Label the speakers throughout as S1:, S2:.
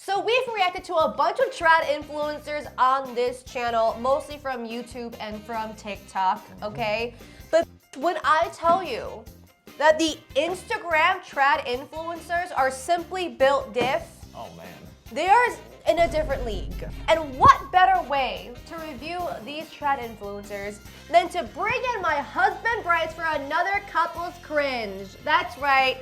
S1: So we've reacted to a bunch of trad influencers on this channel, mostly from YouTube and from TikTok, okay? But when I tell you that the Instagram trad influencers are simply built diff,
S2: oh man,
S1: they are in a different league. And what better way to review these trad influencers than to bring in my husband Bryce for another couple's cringe. That's right.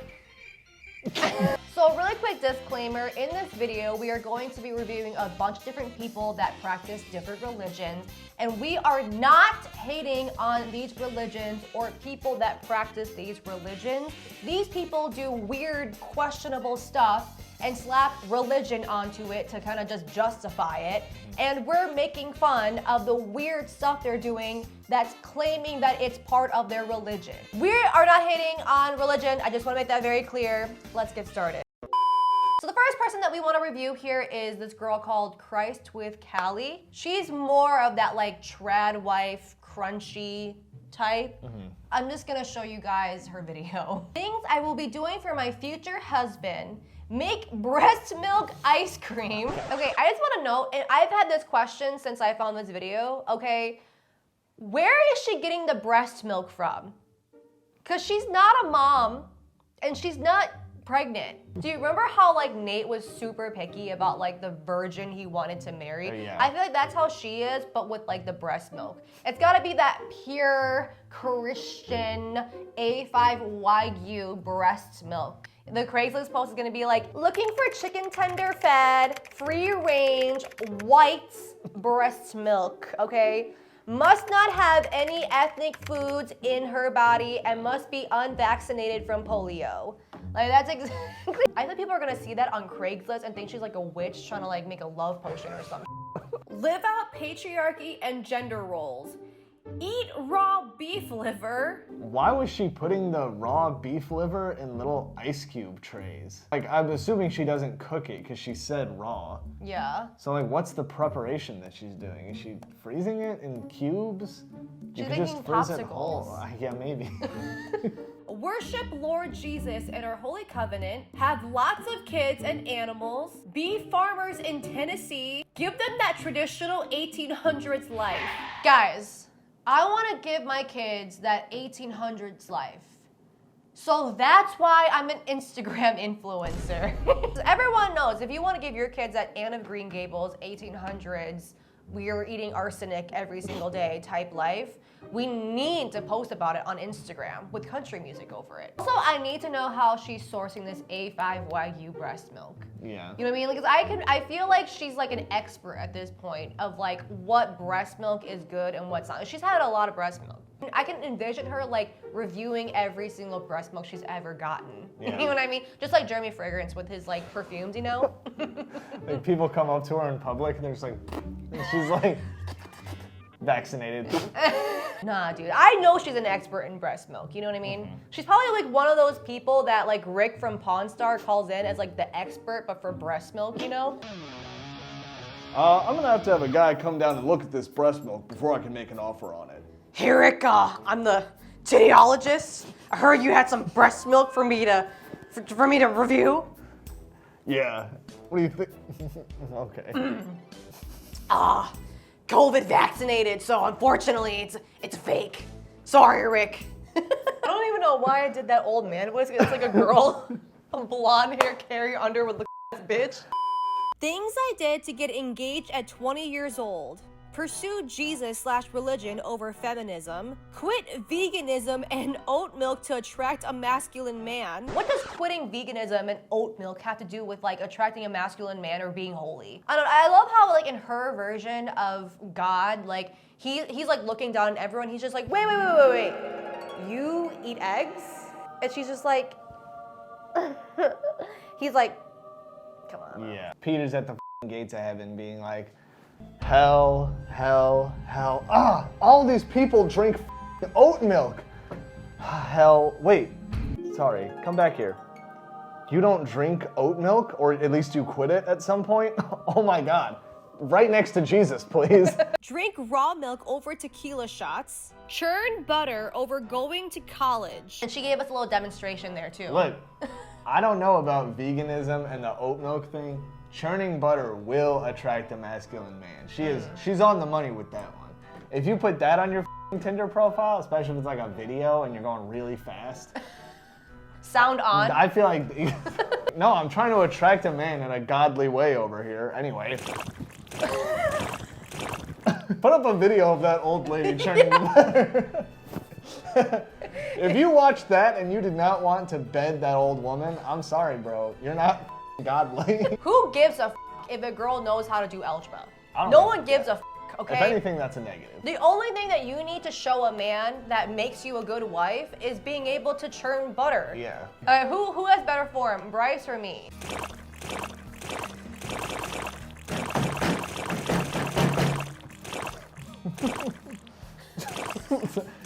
S1: So really quick disclaimer, in this video we are going to be reviewing a bunch of different people that practice different religions, and we are not hating on these religions or people that practice these religions. These people do weird, questionable stuff and slap religion onto it to kind of just justify it, and we're making fun of the weird stuff they're doing that's claiming that it's part of their religion. We are not hating on religion, I just want to make that very clear. Let's get started. So the first person that we want to review here is this girl called ChristwithCali. She's more of that like trad wife, crunchy type. I'm just gonna show you guys her video. Things I will be doing for my future husband: make breast milk ice cream. Okay, I just want to know, and I've had this question since I found this video, okay, where is she getting the breast milk from? Because she's not a mom and she's not pregnant. Do you remember how like Nate was super picky about like the virgin he wanted to marry?
S2: Yeah.
S1: I feel like that's how she is, but with like the breast milk. It's gotta be that pure Christian A5 Wagyu breast milk. The Craigslist post is gonna be like, looking for chicken tender fed, free range, white breast milk, okay? Must not have any ethnic foods in her body and must be unvaccinated from polio. Like that's exactly, I think people are gonna see that on Craigslist and think she's like a witch trying to like make a love potion or something. Live out patriarchy and gender roles. Eat raw beef liver.
S2: why was she putting the raw beef liver in little ice cube trays? Like, I'm assuming she doesn't cook it because she said raw.
S1: Yeah.
S2: So like, what's the preparation that she's doing? Is she freezing it in cubes?
S1: She's
S2: could
S1: making
S2: freeze it
S1: popsicles.
S2: whole. Yeah, maybe.
S1: Worship Lord Jesus in our holy covenant, have lots of kids and animals, be farmers in Tennessee, give them that traditional 1800s life. Guys, I want to give my kids that 1800s life. So that's why I'm an Instagram influencer. So everyone knows if you want to give your kids that Anne of Green Gables 1800s, we are eating arsenic every single day type life, we need to post about it on Instagram with country music over it. Also, I need to know how she's sourcing this A5 Wagyu breast milk.
S2: Yeah.
S1: You know what I mean? Like, I feel like she's like an expert at this point of like what breast milk is good and what's not. She's had a lot of breast milk. I can envision her like reviewing every single breast milk she's ever gotten.
S2: Yeah.
S1: You know what I mean? Just like Jeremy Fragrance with his like perfumes, you know?
S2: Like people come up to her in public and they're just like, and she's like, vaccinated.
S1: Nah, dude, I know she's an expert in breast milk, you know what I mean? She's probably like one of those people that like Rick from Pawn Star calls in as like the expert, but for breast milk, you know?
S2: I'm gonna have to have a guy come down and look at this breast milk before I can make an offer on it.
S1: Hey Rick, I'm the tittyologist. I heard you had some breast milk for me to review.
S2: Yeah. What do you think? Okay.
S1: COVID vaccinated, so unfortunately it's fake. Sorry, Rick. I don't even know why I did that old man voice. It's like a girl, a blonde hair carry under with the bitch. Things I did to get engaged at 20 years old. Pursue Jesus/religion over feminism. Quit veganism and oat milk to attract a masculine man. What does quitting veganism and oat milk have to do with like attracting a masculine man or being holy? I love how like in her version of God, like he's like looking down on everyone. He's just like, wait. You eat eggs? And she's just like, he's like, come on.
S2: Yeah. Peter's at the gates of heaven being like, hell. All these people drink oat milk. Hell, wait, sorry, come back here. You don't drink oat milk, or at least you quit it at some point? Oh my God, right next to Jesus, please.
S1: Drink raw milk over tequila shots. Churn butter over going to college. And she gave us a little demonstration there too.
S2: Look, I don't know about veganism and the oat milk thing, churning butter will attract a masculine man. She's on the money with that one. If you put that on your Tinder profile, especially if it's like a video and you're going really fast.
S1: Sound on.
S2: I feel like, no, I'm trying to attract a man in a godly way over here. Anyway. Put up a video of that old lady churning the butter. If you watched that and you did not want to bed that old woman, I'm sorry, bro. You're not godly.
S1: Who gives a if a girl knows how to do algebra?
S2: I don't
S1: No
S2: know.
S1: one gives a okay?
S2: If anything, that's a negative.
S1: The only thing that you need to show a man that makes you a good wife is being able to churn butter.
S2: Yeah.
S1: Who has better form, Bryce or me?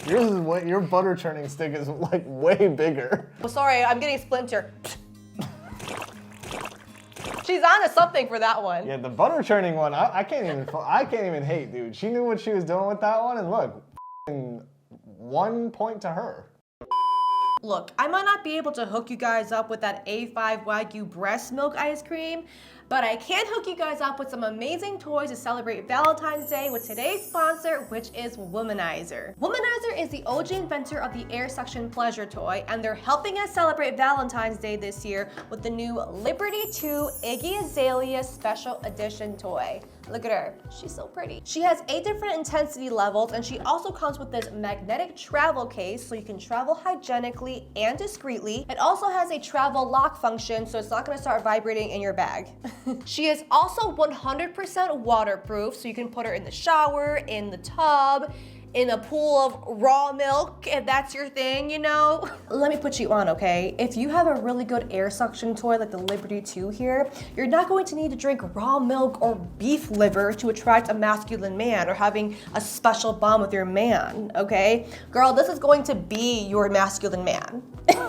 S2: Your butter churning stick is like way bigger.
S1: Oh, sorry, I'm getting splinter. She's onto something for that one.
S2: Yeah, the butter churning one, I can't even hate, dude. She knew what she was doing with that one, and look, 1 point to her.
S1: Look, I might not be able to hook you guys up with that A5 Wagyu breast milk ice cream, but I can hook you guys up with some amazing toys to celebrate Valentine's Day with today's sponsor, which is Womanizer. Womanizer is the OG inventor of the air suction pleasure toy, and they're helping us celebrate Valentine's Day this year with the new Liberty 2 Iggy Azalea Special Edition toy. Look at her, she's so pretty. She has 8 different intensity levels, and she also comes with this magnetic travel case so you can travel hygienically and discreetly. It also has a travel lock function so it's not gonna start vibrating in your bag. She is also 100% waterproof, so you can put her in the shower, in the tub, in a pool of raw milk, if that's your thing, you know? Let me put you on, okay? If you have a really good air suction toy like the Liberty 2 here, you're not going to need to drink raw milk or beef liver to attract a masculine man or having a special bond with your man, okay? Girl, this is going to be your masculine man,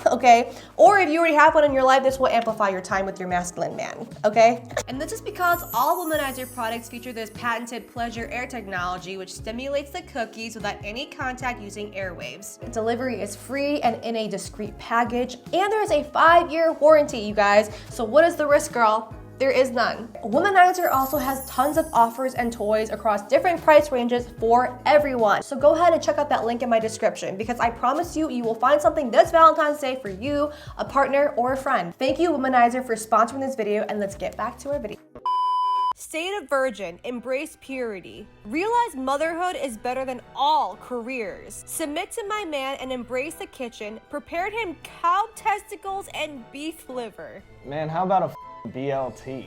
S1: okay? Or if you already have one in your life, this will amplify your time with your masculine man, okay? And this is because all Womanizer products feature this patented pleasure air technology, which stimulates the cookies without any contact using airwaves. Delivery is free and in a discreet package, and there is a 5-year warranty, you guys. So what is the risk, girl? There is none. Womanizer also has tons of offers and toys across different price ranges for everyone. So go ahead and check out that link in my description, because I promise you, you will find something this Valentine's Day for you, a partner, or a friend. Thank you, Womanizer, for sponsoring this video, and let's get back to our video. Stay a virgin, embrace purity. Realize motherhood is better than all careers. Submit to my man and embrace the kitchen. Prepared him cow testicles and beef liver.
S2: Man, how about a BLT?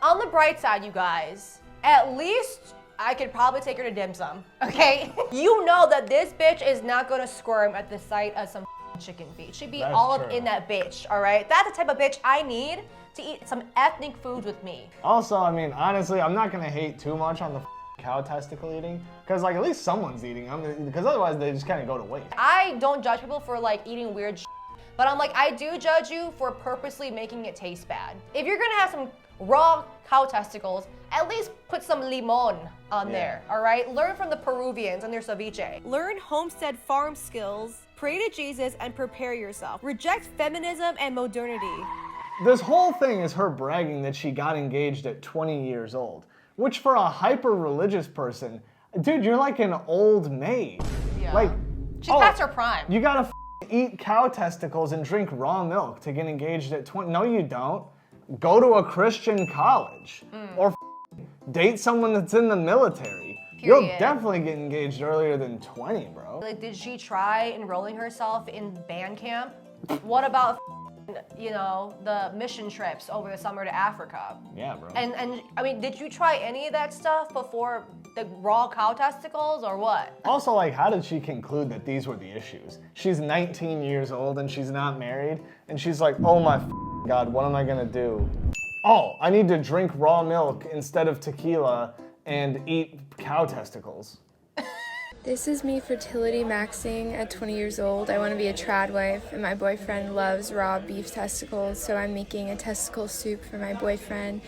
S1: On the bright side, you guys, at least I could probably take her to dim sum, okay? You know that this bitch is not gonna squirm at the sight of some chicken feet. She'd be all up in that bitch, all right? That's the type of bitch I need to eat some ethnic food with me.
S2: Also, I mean, honestly, I'm not gonna hate too much on the cow testicle eating, because like at least someone's eating them, because otherwise they just kind of go to waste.
S1: I don't judge people for like eating weird shit, but I'm like, I do judge you for purposely making it taste bad. If you're gonna have some raw cow testicles, at least put some limon on there, all right? Learn from the Peruvians and their ceviche. Learn homestead farm skills, pray to Jesus, and prepare yourself. Reject feminism and modernity.
S2: This whole thing is her bragging that she got engaged at 20 years old, which for a hyper-religious person, dude, you're like an old maid.
S1: Yeah.
S2: Like,
S1: she's past her prime.
S2: You gotta eat cow testicles and drink raw milk to get engaged at 20. No, you don't. Go to a Christian college or date someone that's in the military.
S1: Period.
S2: You'll definitely get engaged earlier than 20, bro.
S1: Like, did she try enrolling herself in band camp? What about, you know, the mission trips over the summer to Africa?
S2: Yeah, bro.
S1: And I mean, did you try any of that stuff before the raw cow testicles or what?
S2: Also, like, how did she conclude that these were the issues? She's 19 years old and she's not married, and she's like, oh my God, what am I gonna do? Oh, I need to drink raw milk instead of tequila and eat cow testicles.
S3: This is me fertility maxing at 20 years old. I want to be a trad wife, and my boyfriend loves raw beef testicles, so I'm making a testicle soup for my boyfriend.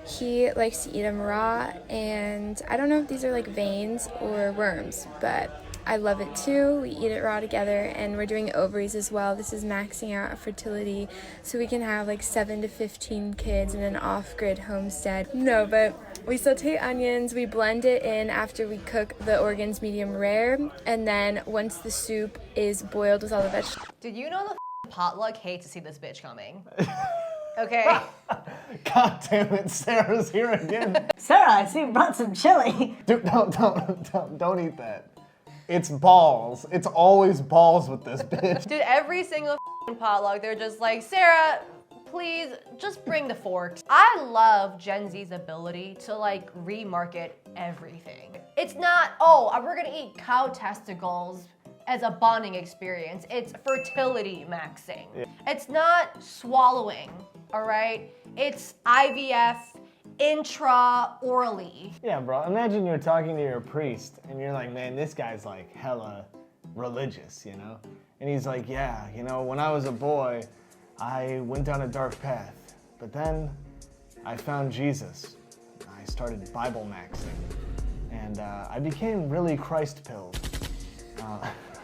S3: He likes to eat them raw, and I don't know if these are like veins or worms, but I love it too. We eat it raw together, and we're doing ovaries as well. This is maxing out a fertility so we can have like 7 to 15 kids in an off-grid homestead. No, but we saute onions, we blend it in after we cook the organs medium rare, and then once the soup is boiled with all the vegetables.
S1: Did you know the potluck hates to see this bitch coming? Okay.
S2: God damn it, Sarah's here again.
S4: Sarah, I see you brought some chili.
S2: Dude, don't eat that. It's balls. It's always balls with this bitch.
S1: Dude, every single potluck, they're just like, Sarah, please just bring the forks. I love Gen Z's ability to like remarket everything. It's not, oh, we're gonna eat cow testicles as a bonding experience. It's fertility maxing. Yeah. It's not swallowing, all right? It's IVF intra-orally.
S2: Yeah, bro, imagine you're talking to your priest and you're like, man, this guy's like hella religious, you know? And he's like, yeah, you know, when I was a boy, I went down a dark path, but then I found Jesus. I started Bible maxing, and I became really Christ-pilled.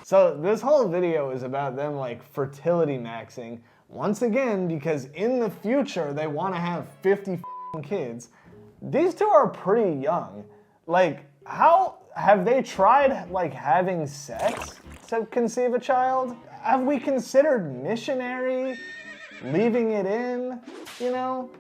S2: So this whole video is about them like fertility maxing, once again, because in the future they want to have 50 kids. These two are pretty young. Like, how have they tried like having sex to conceive a child? Have we considered missionary, leaving it in, you know?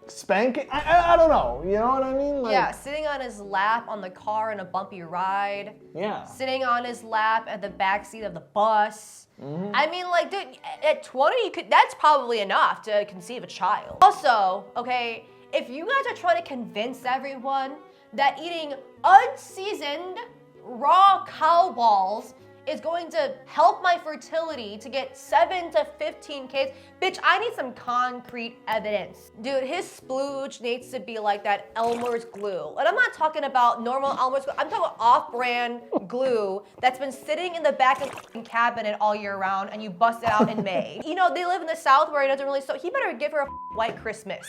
S2: Spanking? I don't know, you know what I mean? Like,
S1: yeah, sitting on his lap on the car in a bumpy ride.
S2: Yeah.
S1: Sitting on his lap at the backseat of the bus. Mm-hmm. I mean, like, dude, at 20, that's probably enough to conceive a child. Also, okay, if you guys are trying to convince everyone that eating unseasoned raw cow balls is going to help my fertility to get 7 to 15 kids. Bitch, I need some concrete evidence. Dude, his splooge needs to be like that Elmer's glue. And I'm not talking about normal Elmer's glue. I'm talking about off-brand glue that's been sitting in the back of the cabinet all year round and you bust it out in May. You know, they live in the South where it doesn't really, so he better give her a white Christmas.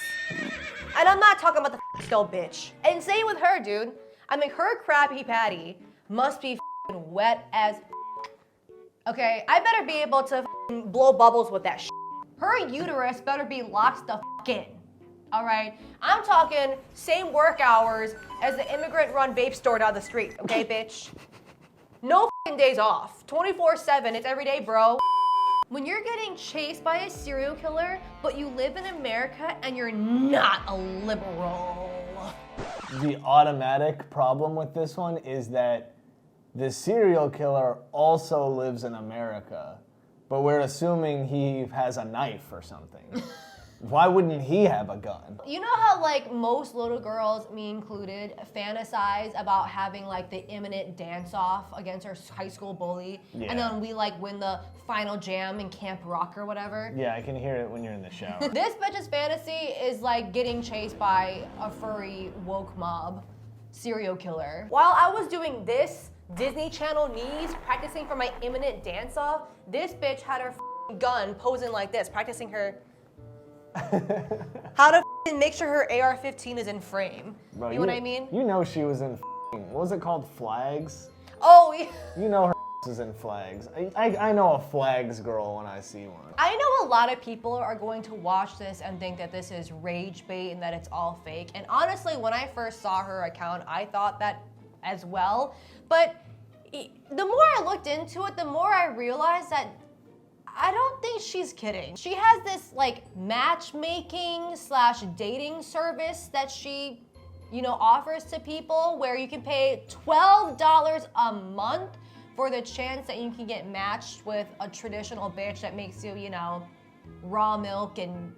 S1: And I'm not talking about the still bitch. And same with her, dude. I mean, her Krabby Patty must be wet as okay, I better be able to blow bubbles with that shit. Her uterus better be locked the in, all right? I'm talking same work hours as the immigrant-run vape store down the street, okay, bitch? No days off, 24/7, it's every day, bro. When you're getting chased by a serial killer, but you live in America and you're not a liberal.
S2: The automatic problem with this one is that the serial killer also lives in America, but we're assuming he has a knife or something. Why wouldn't he have a gun?
S1: You know how like most little girls, me included, fantasize about having like the imminent dance-off against her high school bully,
S2: yeah.
S1: And then we like win the final jam in Camp Rock or whatever?
S2: Yeah, I can hear it when you're in the shower.
S1: This bitch's fantasy is like getting chased by a furry woke mob serial killer. While I was doing this Disney Channel knees, practicing for my imminent dance-off, this bitch had her gun posing like this, practicing her how to make sure her AR-15 is in frame. Bro, you know what I mean?
S2: You know she was in what was it called, flags?
S1: Oh, yeah.
S2: You know her was in flags. I know a flags girl when I see one.
S1: I know a lot of people are going to watch this and think that this is rage bait and that it's all fake. And honestly, when I first saw her account, I thought that as well. But the more I looked into it, the more I realized that I don't think she's kidding. She has this like matchmaking / dating service that she, you know, offers to people where you can pay $12 a month for the chance that you can get matched with a traditional bitch that makes you, you know, raw milk and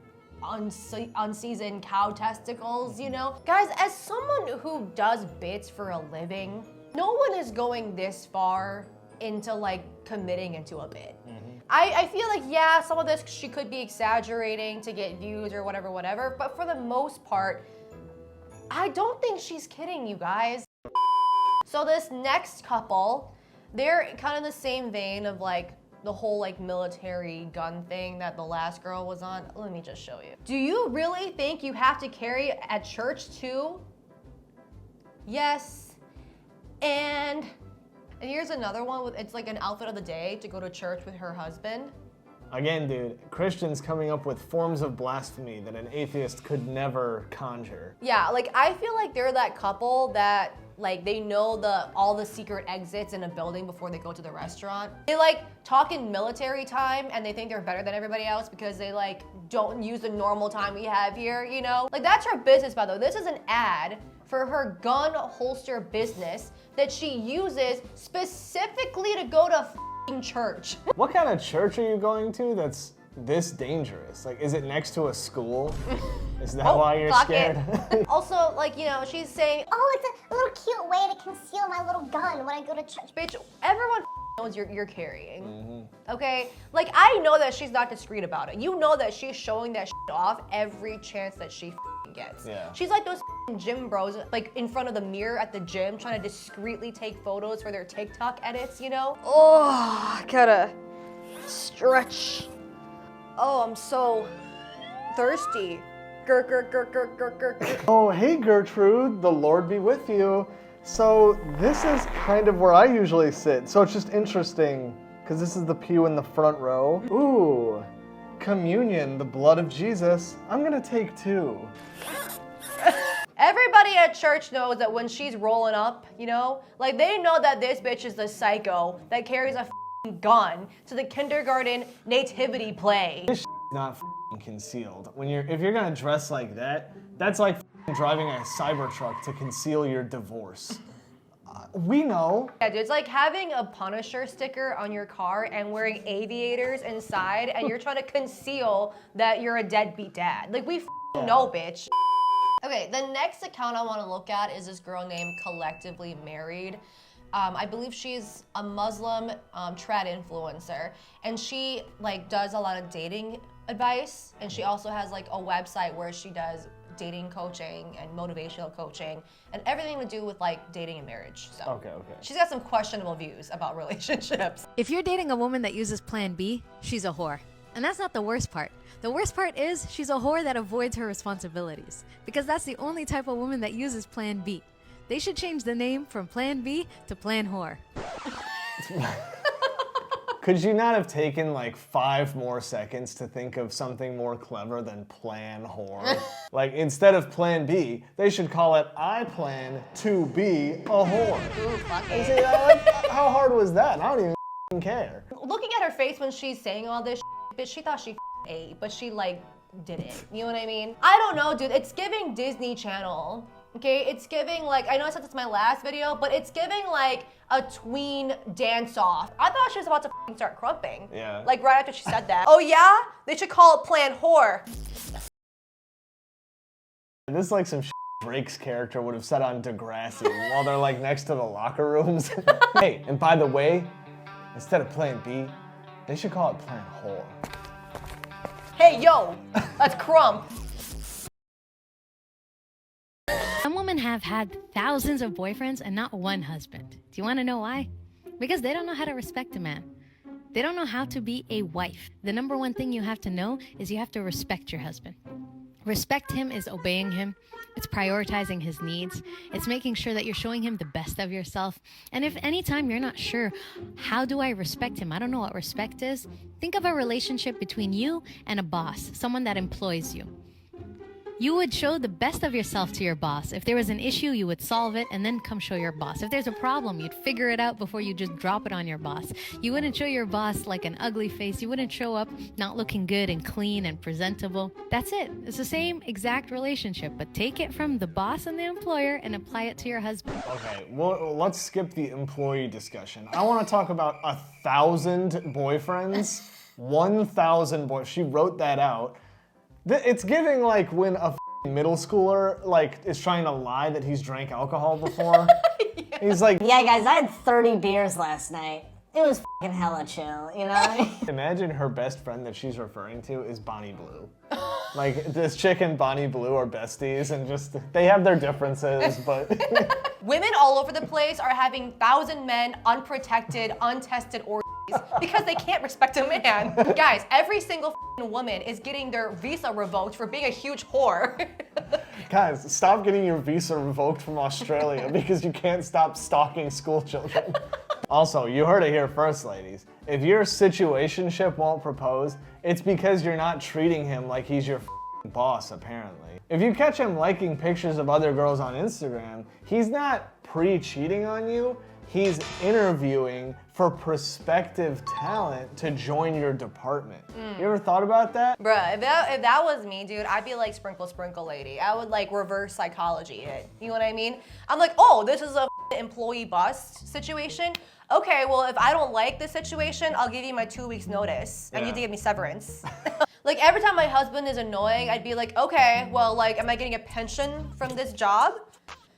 S1: unseasoned cow testicles, you know? Guys, as someone who does bits for a living, no one is going this far into like committing into a bit. Mm-hmm. I feel like, yeah, some of this she could be exaggerating to get views or whatever, but for the most part, I don't think she's kidding, you guys. So this next couple, they're kind of the same vein of like the whole like military gun thing that the last girl was on. Let me just show you. Do you really think you have to carry at church too? Yes, and And here's another one with, it's like an outfit of the day to go to church with her husband.
S2: Again, dude, Christians coming up with forms of blasphemy that an atheist could never conjure.
S1: Yeah, like I feel like they're that couple that like they know all the secret exits in a building before they go to the restaurant. They like talk in military time and they think they're better than everybody else because they like don't use the normal time we have here, you know? Like that's her business, by the way. This is an ad for her gun holster business that she uses specifically to go to church.
S2: What kind of church are you going to that's this dangerous? Like, is it next to a school? Is that why you're scared?
S1: Also, like, you know, she's saying,
S5: Oh, it's a little cute way to conceal my little gun when I go to church.
S1: bitch, everyone knows you're carrying. Okay? Like, I know that she's not discreet about it. You know that she's showing that off every chance that she gets.
S2: Yeah.
S1: She's like those gym bros, like in front of the mirror at the gym, trying to discreetly take photos for their TikTok edits, you know? Oh, gotta stretch. Oh, I'm so thirsty.
S2: Oh, hey Gertrude, the Lord be with you. So this is kind of where I usually sit. So it's just interesting, because this is the pew in the front row. Ooh, communion, the blood of Jesus. I'm gonna take 2.
S1: Everybody at church knows that when she's rolling up, you know, like they know that this bitch is the psycho that carries a gun to the kindergarten nativity play.
S2: This not concealed. If you're gonna dress like that, that's like driving a Cybertruck to conceal your divorce. We know.
S1: Yeah, dude, it's like having a Punisher sticker on your car and wearing aviators inside, and you're trying to conceal that you're a deadbeat dad. Like we know, bitch. Okay, the next account I want to look at is this girl named CollectivelyMarried. I believe she's a Muslim trad influencer, and she like does a lot of dating advice, and she also has like a website where she does dating coaching and motivational coaching and everything to do with like dating and marriage. So
S2: Okay.
S1: she's got some questionable views about relationships.
S6: If you're dating a woman that uses Plan B, she's a whore. And that's not the worst part. The worst part is she's a whore that avoids her responsibilities, because that's the only type of woman that uses Plan B. They should change the name from Plan B to Plan Whore.
S2: Could you not have taken like 5 more seconds to think of something more clever than Plan Whore? Like instead of Plan B, they should call it I plan to be a whore.
S1: Ooh, fuck
S2: You
S1: it.
S2: see, how hard was that? I don't even care.
S1: Looking at her face when she's saying all this bitch, she thought she ate, but she like didn't. You know what I mean? I don't know, dude. It's giving Disney Channel. Okay, it's giving like, I know I said this in my last video, but it's giving like a tween dance-off. I thought she was about to start crumping.
S2: Yeah.
S1: Like right after she said that. Oh yeah? They should call it Plan Whore.
S2: This is like some Drake's character would have said on Degrassi while they're like next to the locker rooms. Hey, and by the way, instead of Plan B, they should call it Plan Whore.
S1: Hey, yo, that's crump.
S6: Some women have had thousands of boyfriends and not one husband. Do you want to know why? Because they don't know how to respect a man. They don't know how to be a wife. The number one thing you have to know is you have to respect your husband. Respect him is obeying him. It's prioritizing his needs. It's making sure that you're showing him the best of yourself. And if anytime you're not sure, how do I respect him? I don't know what respect is. Think of a relationship between you and a boss, someone that employs you. You would show the best of yourself to your boss. If there was an issue, you would solve it and then come show your boss. If there's a problem, you'd figure it out before you just drop it on your boss. You wouldn't show your boss like an ugly face. You wouldn't show up not looking good and clean and presentable. That's it. It's the same exact relationship, but take it from the boss and the employer and apply it to your husband.
S2: Okay, well, let's skip the employee discussion. I want to talk about 1,000 boyfriends. 1,000 boys. She wrote that out. It's giving like when a middle schooler like is trying to lie that he's drank alcohol before. Yeah. He's like,
S4: Yeah, guys, I had 30 beers last night. It was fucking hella chill, you know?
S2: imagine her best friend that she's referring to is Bonnie Blue. Like this chick and Bonnie Blue are besties and just, they have their differences, but.
S1: Women all over the place are having 1,000 men unprotected, untested orgies because they can't respect a man. Guys, every single woman is getting their visa revoked for being a huge whore.
S2: Guys, stop getting your visa revoked from Australia because you can't stop stalking school children. Also, you heard it here first, ladies. If your situationship won't propose, it's because you're not treating him like he's your boss, apparently. If you catch him liking pictures of other girls on Instagram, he's not pre-cheating on you, he's interviewing for prospective talent to join your department. You ever thought about that?
S1: Bruh, if that was me, dude, I'd be like sprinkle, sprinkle lady. I would like reverse psychology it. You know what I mean? I'm like, oh, this is a employee bust situation. Okay, well, if I don't like this situation, I'll give you my 2 weeks notice. I need to give me severance. Like every time my husband is annoying, I'd be like, okay, well, like, am I getting a pension from this job?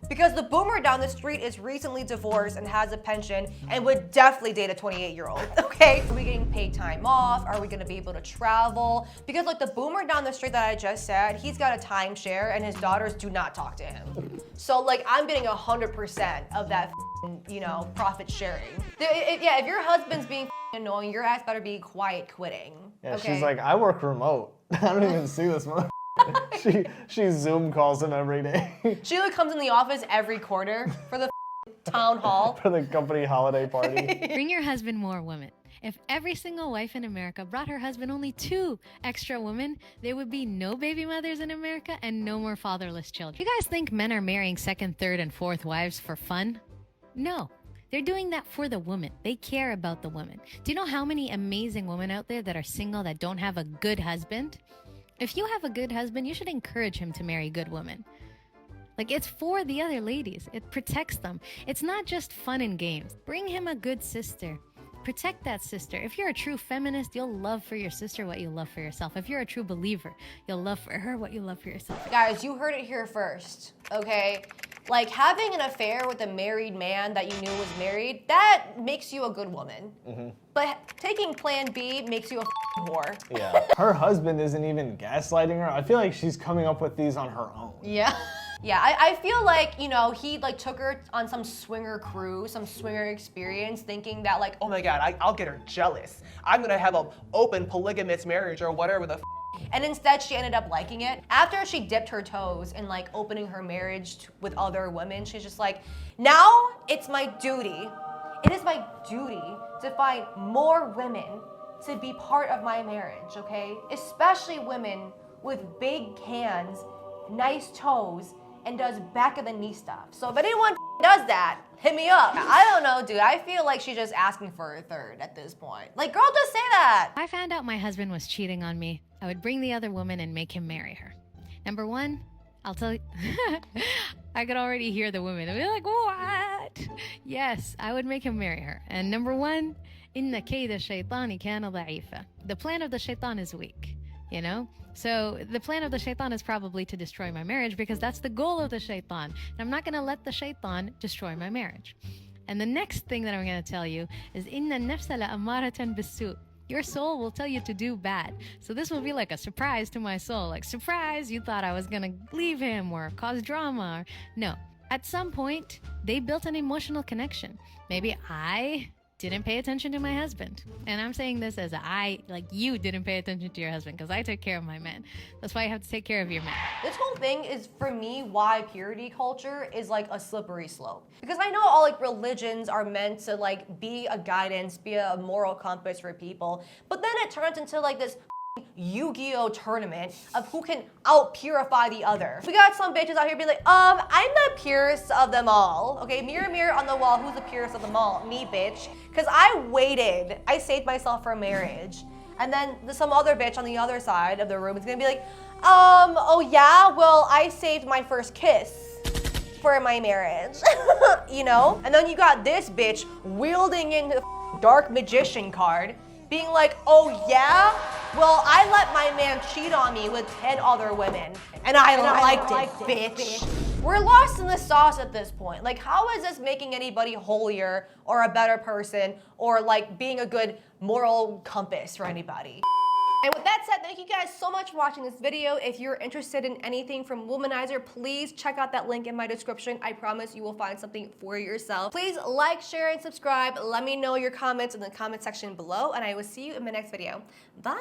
S1: Because the boomer down the street is recently divorced and has a pension and would definitely date a 28-year-old, okay? Are we getting paid time off? Are we gonna be able to travel? Because like the boomer down the street that I just said, he's got a timeshare and his daughters do not talk to him. So like I'm getting 100% of that, you know, profit sharing. If your husband's being annoying, your ass better be quiet quitting.
S2: Yeah,
S1: okay?
S2: she's like, I work remote. I don't even see this mother. She Zoom calls him every day.
S1: She like comes in the office every quarter for the town hall.
S2: For the company holiday party.
S6: Bring your husband more women. If every single wife in America brought her husband only 2 extra women, there would be no baby mothers in America and no more fatherless children. You guys think men are marrying 2nd, 3rd, and 4th wives for fun? No. They're doing that for the woman. They care about the woman. Do you know how many amazing women out there that are single that don't have a good husband? If you have a good husband, you should encourage him to marry good women. Like, it's for the other ladies. It protects them. It's not just fun and games. Bring him a good sister. Protect that sister. If you're a true feminist, you'll love for your sister what you love for yourself. If you're a true believer, you'll love for her what you love for yourself.
S1: Guys, you heard it here first, okay? Like, having an affair with a married man that you knew was married, that makes you a good woman. But taking plan B makes you a whore.
S2: Yeah. Her husband isn't even gaslighting her. I feel like she's coming up with these on her own.
S1: Yeah. Yeah, I feel like, you know, he like took her on some swinger cruise, some swinger experience, thinking that like,
S7: Oh my God, I'll get her jealous. I'm gonna have an open polygamous marriage or whatever the
S1: and instead she ended up liking it. After she dipped her toes in like opening her marriage with other women, she's just like, now it's my duty. It is my duty to find more women to be part of my marriage, okay? Especially women with big cans, nice toes, and does back of the knee stuff. So if anyone does that, hit me up. I don't know, dude. I feel like she's just asking for a third at this point. Like, girl, just say that.
S6: If I found out my husband was cheating on me, I would bring the other woman and make him marry her. Number 1, I'll tell you, I could already hear the women. They'd be like, what? Yes, I would make him marry her. And number 1, إن كيد الشيطان كان ضعيفا. The plan of the shaitan is weak, you know? So the plan of the shaitan is probably to destroy my marriage because that's the goal of the shaitan. And I'm not going to let the shaitan destroy my marriage. And the next thing that I'm going to tell you is إن النفس لأمارة بالسوء. Your soul will tell you to do bad. So this will be like a surprise to my soul. Like, surprise, you thought I was going to leave him or cause drama. No. At some point, they built an emotional connection. Maybe I didn't pay attention to my husband. And I'm saying this as you didn't pay attention to your husband because I took care of my men. That's why you have to take care of your men.
S1: This whole thing is, for me, why purity culture is like a slippery slope. Because I know all like religions are meant to like be a guidance, be a moral compass for people, but then it turns into like this Yu-Gi-Oh tournament of who can out-purify the other. We got some bitches out here be like, I'm the purest of them all. Okay, mirror, mirror on the wall, who's the purest of them all? Me, bitch. Because I waited. I saved myself for marriage. And then some other bitch on the other side of the room is gonna be like, oh yeah, well, I saved my first kiss for my marriage. You know? And then you got this bitch wielding in the dark magician card, being like, oh yeah? Well, I let my man cheat on me with 10 other women, and I liked it, bitch. We're lost in the sauce at this point. Like, how is this making anybody holier or a better person or like being a good moral compass for anybody? And with that said, thank you guys so much for watching this video. If you're interested in anything from Womanizer, please check out that link in my description. I promise you will find something for yourself. Please like, share, and subscribe. Let me know your comments in the comment section below, and I will see you in my next video. Bye!